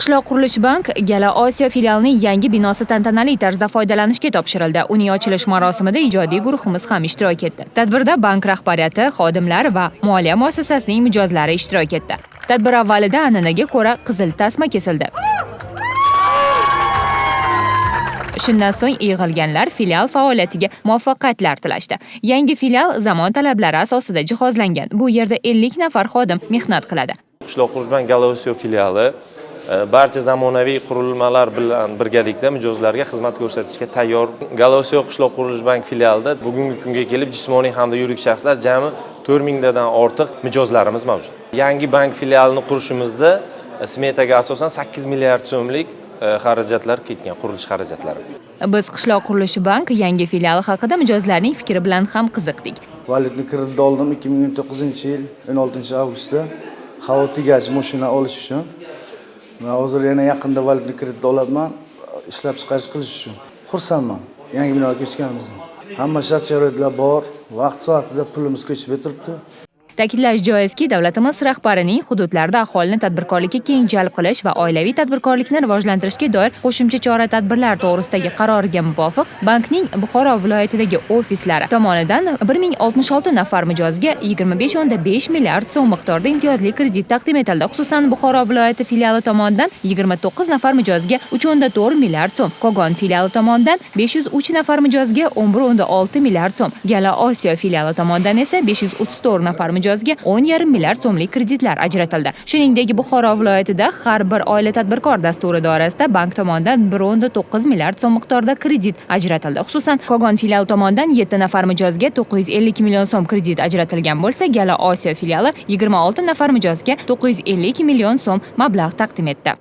Qishloq qurilish bank Gala Osiyo filialining yangi binosi tantanali tarzda foydalanishga topshirildi. Uning ochilish marosimida ijodiy guruhimiz ham ishtirok etdi. Tadbirda bank rahbariyati, xodimlar va moliya muassasasining mijozlari ishtirok etdi. Tadbir avvalida an'anaga ko'ra qizil tasma kesildi. Shundan so'ng yig'ilganlar filial faoliyatiga muvaffaqiyatlar tilashdi. Yangi filial zamon talablari asosida jihozlangan. Bu yerda 50 nafar xodim mehnat qiladi. Qishloq qurilish bank Gala Osiyo filiali barcha zamonaviy qurilmalar bilan birgalikda mijozlarga xizmat ko'rsatishga tayyor. Gala Osiyo qishloq qurilish bank filialida bugungi kunga kelib jismoniy hamda yuridik shaxslar jami 4000 dan ortiq mijozlarimiz mavjud. Yangi bank filialini qurishimizda smetaga asosan 8 milliard so'mlik xarajatlar ketgan, qurilish xarajatlari. Biz qishloq qurilish bank yangi filiali haqida mijozlarning fikri bilan ham qiziqdik. Valutni kredit oldim 2019-yil 16-avgustda havo tigach mashina olish uchun. Va hozir yana yaqinda valutni kredit olaman, ishlab chiqarish qilish uchun. Xursandman yangi binoga ko'chganimizdan. Hamma shart-sharoitlar bor, vaqt soatida pulimiz ko'chib o'tiribdi. Ta'kidlash joizki, davlatimiz rahbarining hududlarda aholini tadbirkorlikka keng jalb qilish va oilaviy tadbirkorlikni rivojlantirishga doir qo'shimcha chora-tadbirlar to'g'risidagi qaroriga muvofiq bankning Buxoro viloyatidagi ofislari tomonidan 1066 nafar mijozga 25.5 milliard so'm miqdorida imtiyozli kredit taqdim etildi. Xususan, Buxoro viloyati filiali tomonidan 29 nafar mijozga 3.4 milliard so'm, Kogon filiali tomonidan 503 nafar mijozga 11.6 milliard so'm, Gala Osiyo filiali tomonidan esa 534 nafar mijozga 10,5 milliard so'mlik kreditlar ajratildi. Shuningdek, Buxoro viloyatida har bir oila tadbirkor dasturi doirasida bank tomonidan 1.9 milliard so'm miqdorida kredit ajratildi. Xususan, Kogon filiali tomonidan 7 nafar mijozga 950 million so'm kredit ajratilgan bo'lsa, Gala Osiyo filiali 26 nafar mijozga 950 million so'm mablag' taqdim etdi.